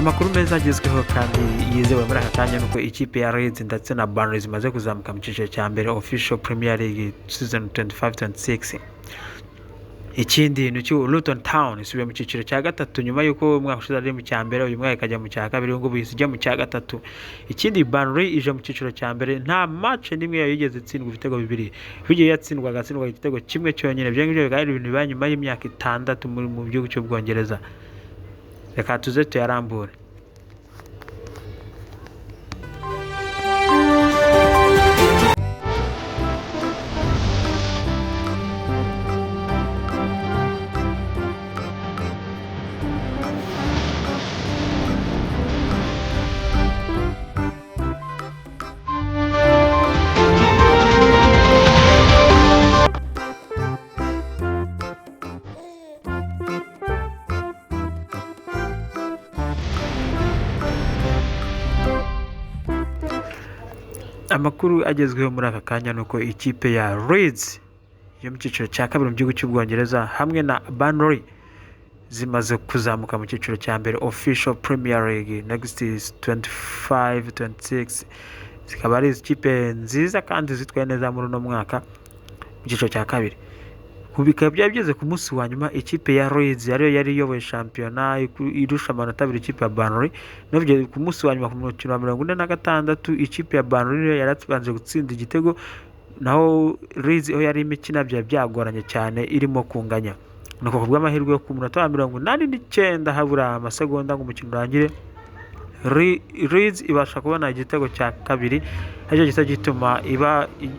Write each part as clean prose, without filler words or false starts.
amakuru meza agezweho kandi yizewe muri aka kanya nuko ikipe ya Leeds ndetse na Burnley zimaze kuzamuka mu cyiciro cya mbere official Premier League season 25-26. Ikindi ni cyo Luton Town isubiye mu cyiciro cya gatatu nyuma yuko umwaka ushize ari mu cya mbere, uyu mwaka ikajya mu cya kabiri, ngo buyisijya mu cya gatatu. Ikindi Burnley ije mu cyiciro cya mbere, nta match nimwe yigeze itsindwa ibitego bibiri, bigiye yatsindwa agatsindwa igitego kimwe cyonyine. Byo ngibyo bigari ibintu biba nyuma y'imyaka 6 mu gihugu cy'Ubwongereza. Reka tuze tuyarambure. Amakuru agezweho muri aka kanya nuko ikipe ya Leeds yo mu cyiciro cya kabiri mu gihugu cy'Ubwongereza hamwe na Burnley zimaze kuzamuka mu cyiciro cya mbere official Premier League next is 25-26. Zikaba ari ikipe nziza kandi zitwaye neza muri uno mwaka mu cyiciro cya kabiri. Bikaba byageze ku munsi wa nyuma, ikipe ya Leeds yari iyoboye shampiyona irusha amanota abiri ikipe ya Burnley. Nabyo ku munsi wa nyuma ku mukino wa 46 ikipe ya Burnley yaratbanje gutsinda igitego, naho Leeds aho yari imikina byagoranye cyane irimo kunganya. Nuko kubwa amahirwe yo ku munota wa 89 habura amasegonda ngo umukino urangire, Leeds ibasha kubona igitego cya kabiri, aricyo gisa gituma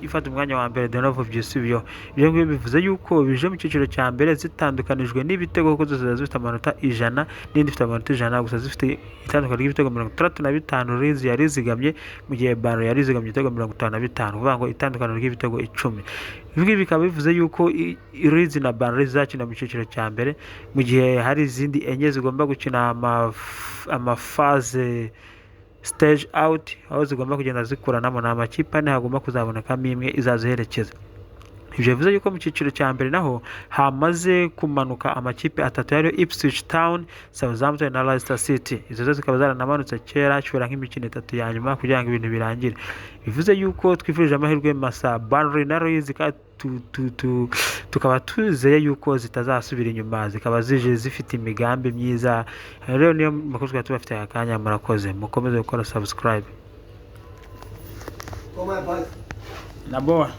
ifata umwanya wa mbere de novo byisubiyeho. Ibyo ngibyo bivuze yuko bije mu cyiciro cya mbere zitandukanijwe n'ibitego kuko zose zifite amanota 100 n'indi ifite amanota 100 gusa, zifite itandukanye ry'ibitego 35 Leeds yari zigamye, mu gihe Burnley yari zigamye ibitego 55, kuvuga ngo itandukanye ry'ibitego 10. Ibi bikaba bivuze yuko Leeds na Burnley zakina mu cyiciro cya mbere, mu gihe hari izindi enye zigomba gukina amafaze stage out, aho zigomba kugenda zikuranamo n'amakipe ane hagomba kuzabonekamo imwe izaziherekeza. Ibyo bivuze yuko mu cyiciro cya mbere naho hamaze kumanuka amakipe atatu yari Ipswich Town, Southampton na Leicester City. Izo zose zikaba zaranamanutse kera cyura nk'imikino 3 ya nyuma kugira ngo ibintu birangire. Bivuze yuko twifurije amahirwe masa Burnley na Leeds, tukaba tuzeye yuko zitazasubira inyuma, zikaba zije zifite imigambi myiza. Rero niyo makuru twari tubafite akanya, murakoze mukomeze gukora subscribe. Naboa